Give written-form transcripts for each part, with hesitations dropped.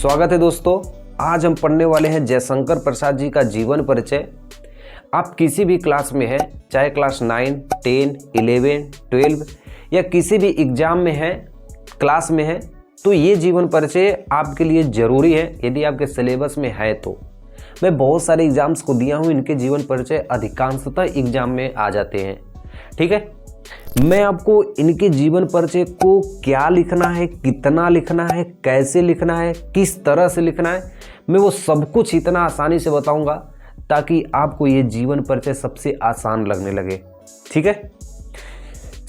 स्वागत है दोस्तों। आज हम पढ़ने वाले हैं जयशंकर प्रसाद जी का जीवन परिचय। आप किसी भी क्लास में हैं, चाहे क्लास 9, 10, 11, 12 या किसी भी एग्जाम में हैं, क्लास में हैं, तो ये जीवन परिचय आपके लिए ज़रूरी है यदि आपके सिलेबस में है तो। मैं बहुत सारे एग्जाम्स को दिया हूँ, इनके जीवन परिचय अधिकांशतः एग्जाम में आ जाते हैं। ठीक है, मैं आपको इनके जीवन परिचय को क्या लिखना है, कितना लिखना है, कैसे लिखना है, किस तरह से लिखना है, मैं वो सब कुछ इतना आसानी से बताऊंगा ताकि आपको ये जीवन परिचय सबसे आसान लगने लगे। ठीक है,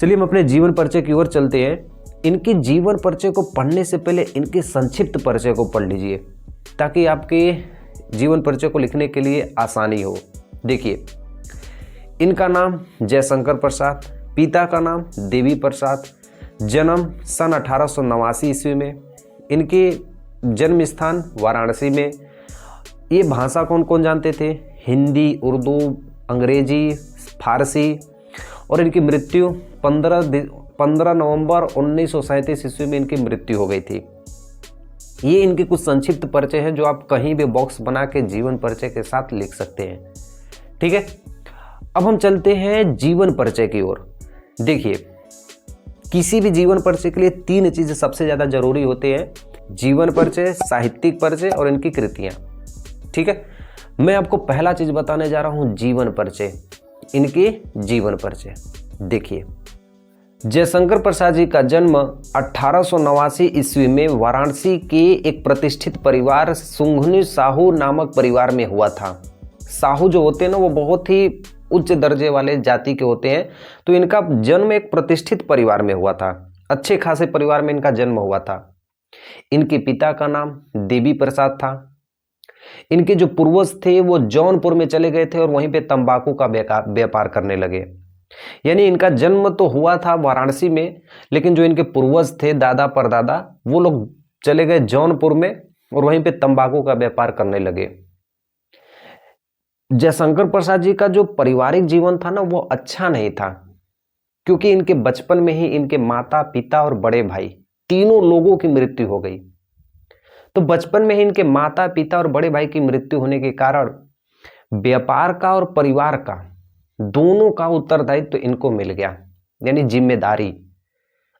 चलिए हम अपने जीवन परिचय की ओर चलते हैं। इनके जीवन परिचय को पढ़ने से पहले इनके संक्षिप्त परिचय को पढ़ लीजिए ताकि आपके जीवन परिचय को लिखने के लिए आसानी हो। देखिए, इनका नाम जयशंकर प्रसाद, पिता का नाम देवी प्रसाद, जन्म सन 1889 ईस्वी में, इनके जन्म स्थान वाराणसी में। ये भाषा कौन कौन जानते थे? हिंदी, उर्दू, अंग्रेजी, फारसी। और इनकी मृत्यु 15 नवंबर 1937 ईस्वी में इनकी मृत्यु हो गई थी। ये इनके कुछ संक्षिप्त परिचय हैं जो आप कहीं भी बॉक्स बना के जीवन परिचय के साथ लिख सकते हैं। ठीक है, अब हम चलते हैं जीवन परिचय की ओर। देखिए, किसी भी जीवन परिचय के लिए 3 चीजें सबसे ज्यादा जरूरी होते हैं: जीवन परिचय, साहित्यिक परिचय और इनकी कृतियां। ठीक है, मैं आपको पहला चीज बताने जा रहा हूं, जीवन परिचय। इनके जीवन परिचय देखिए, जयशंकर प्रसाद जी का जन्म 1889 ईस्वी में वाराणसी के एक प्रतिष्ठित परिवार सुंघनी साहू नामक परिवार में हुआ था। साहू जो होते हैं ना, वो बहुत ही उच्च दर्जे वाले जाति के होते हैं। तो इनका जन्म एक प्रतिष्ठित परिवार में हुआ था, अच्छे खासे परिवार में इनका जन्म हुआ था। इनके पिता का नाम देवी प्रसाद था। इनके जो पूर्वज थे वो जौनपुर में चले गए थे और वहीं पे तंबाकू का व्यापार करने लगे। यानी इनका जन्म तो हुआ था वाराणसी में, लेकिन जो इनके पूर्वज थे, दादा परदादा, वो लोग चले गए जौनपुर में और वहीं पे तंबाकू का व्यापार करने लगे। जयशंकर प्रसाद जी का जो पारिवारिक जीवन था ना, वो अच्छा नहीं था, क्योंकि इनके बचपन में ही इनके माता पिता और बड़े भाई तीनों लोगों की मृत्यु हो गई। तो बचपन में ही इनके माता पिता और बड़े भाई की मृत्यु होने के कारण व्यापार का और परिवार का दोनों का उत्तरदायित्व तो इनको मिल गया, यानी जिम्मेदारी।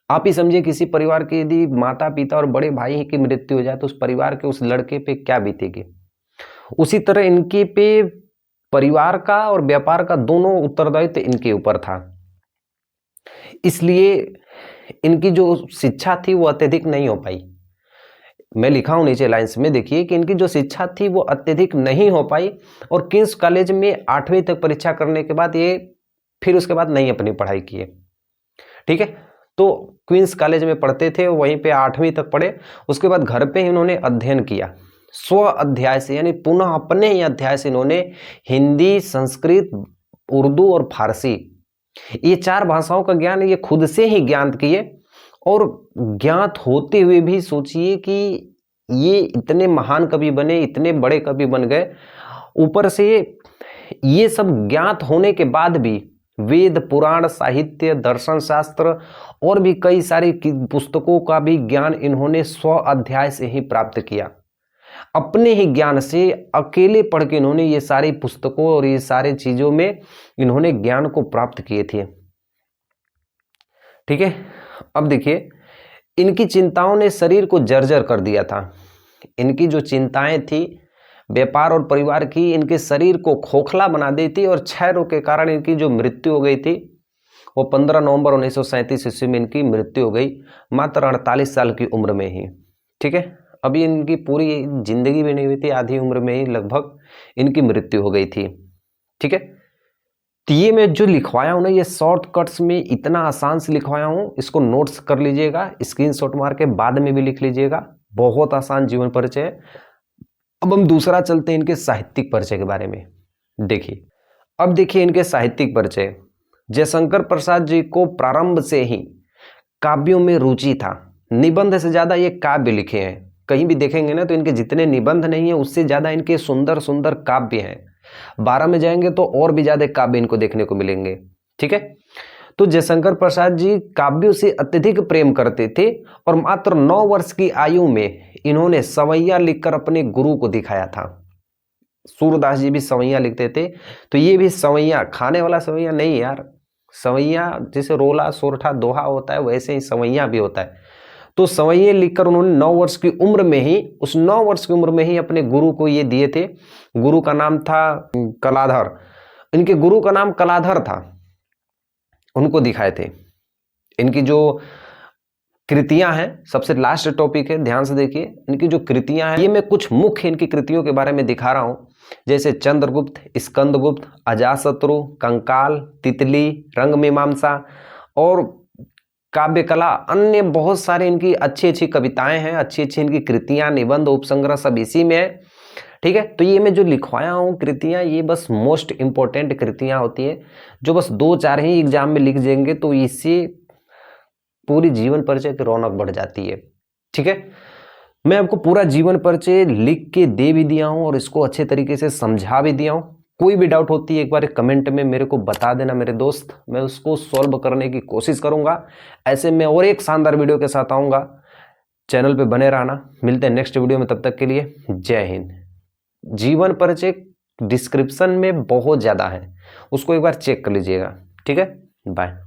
आप ही समझिए, किसी परिवार के यदि माता पिता और बड़े भाई की मृत्यु हो जाए तो उस परिवार के उस लड़के पे क्या बीतेगी। उसी तरह इनके पे परिवार का और व्यापार का दोनों उत्तरदायित्व इनके ऊपर था। इसलिए इनकी जो शिक्षा थी वो अत्यधिक नहीं हो पाई। मैं लिखा हूं नीचे लाइंस में, देखिए कि इनकी जो शिक्षा थी वो अत्यधिक नहीं हो पाई और किंग्स कॉलेज में 8वीं तक परीक्षा करने के बाद ये फिर उसके बाद नहीं अपनी पढ़ाई किए। ठीक है, तो क्वींस कॉलेज में पढ़ते थे, वहीं पे 8वीं तक पढ़े। उसके बाद घर पे ही इन्होंने अध्ययन किया, स्व अध्याय से, यानी पुनः अपने ही अध्याय से इन्होंने हिंदी, संस्कृत, उर्दू और फारसी, ये 4 भाषाओं का ज्ञान ये खुद से ही ज्ञात किए। और ज्ञात होते हुए भी सोचिए कि ये इतने महान कवि बने, इतने बड़े कवि बन गए। ऊपर से ये सब ज्ञात होने के बाद भी वेद, पुराण, साहित्य, दर्शन शास्त्र और भी कई सारी पुस्तकों का भी ज्ञान इन्होंने स्व अध्याय से ही प्राप्त किया। अपने ही ज्ञान से अकेले पढ़ के इन्होंने ये सारी पुस्तकों और ये सारे चीजों में इन्होंने ज्ञान को प्राप्त किए थे। ठीक है, अब देखिए, इनकी चिंताओं ने शरीर को जर्जर कर दिया था। इनकी जो चिंताएं थी व्यापार और परिवार की, इनके शरीर को खोखला बना दी थी और क्षय रोग के कारण इनकी जो मृत्यु हो गई थी वो 15 नवंबर 1937 ईस्वी में इनकी मृत्यु हो गई, मात्र 48 साल की उम्र में ही। ठीक है, अभी इनकी पूरी जिंदगी भी नहीं हुई थी, आधी उम्र में ही लगभग इनकी मृत्यु हो गई थी। ठीक है, तो ये मैं जो लिखवाया हूं ना, ये शॉर्टकट्स में इतना आसान से लिखवाया हूं, इसको नोट्स कर लीजिएगा, स्क्रीनशॉट मार के बाद में भी लिख लीजिएगा। बहुत आसान जीवन परिचय है। अब हम दूसरा चलते हैं इनके साहित्यिक परिचय के बारे में। देखिए, अब देखिए इनके साहित्यिक परिचय। जयशंकर प्रसाद जी को प्रारंभ से ही काव्यों में रुचि था। निबंध से ज्यादा ये काव्य लिखे हैं। कहीं भी देखेंगे ना तो इनके जितने निबंध नहीं है उससे ज्यादा इनके सुंदर सुंदर काव्य हैं। 12 में जाएंगे तो और भी ज्यादा काव्य इनको देखने को मिलेंगे। ठीक है, तो जयशंकर प्रसाद जी काव्यों से अत्यधिक प्रेम करते थे और मात्र 9 वर्ष की आयु में इन्होंने सवैया लिखकर अपने गुरु को दिखाया था। सूरदास जी भी सवैया लिखते थे, तो ये भी सवैया, खाने वाला सवैया नहीं यार, सवैया जैसे रोला सोरठा दोहा होता है वैसे ही सवैया भी होता है। तो सवैये लिखकर उन्होंने 9 वर्ष की उम्र में ही, उस 9 वर्ष की उम्र में ही अपने गुरु को ये दिए थे। गुरु का नाम था कलाधर, इनके गुरु का नाम कलाधर था, उनको दिखाए थे। इनकी जो कृतियां हैं, सबसे लास्ट टॉपिक है, ध्यान से देखिए, इनकी जो कृतियां हैं, ये मैं कुछ मुख्य इनकी कृतियों के बारे में दिखा रहा हूं, जैसे चंद्रगुप्त, स्कंदगुप्त, अजातशत्रु, कंकाल, तितली, रंगमीमांसा और काव्य कला, अन्य बहुत सारे इनकी अच्छी अच्छी कविताएं हैं, अच्छी अच्छी इनकी कृतियां, निबंध, उपसंग्रह सब इसी में है। ठीक है, तो ये मैं जो लिखवाया हूँ कृतियां, ये बस मोस्ट इंपॉर्टेंट कृतियां होती है जो बस 2-4 ही एग्जाम में लिख देंगे तो इससे पूरी जीवन परिचय की रौनक बढ़ जाती है। ठीक है, मैं आपको पूरा जीवन परिचय लिख के दे भी दिया हूं और इसको अच्छे तरीके से समझा भी दिया हूं। कोई भी डाउट होती है एक बार कमेंट में मेरे को बता देना मेरे दोस्त, मैं उसको सॉल्व करने की कोशिश करूंगा। ऐसे में और एक शानदार वीडियो के साथ आऊंगा, चैनल पे बने रहना। मिलते हैं नेक्स्ट वीडियो में, तब तक के लिए जय हिंद। जीवन परिचय डिस्क्रिप्शन में बहुत ज़्यादा है, उसको एक बार चेक कर लीजिएगा। ठीक है, बाय।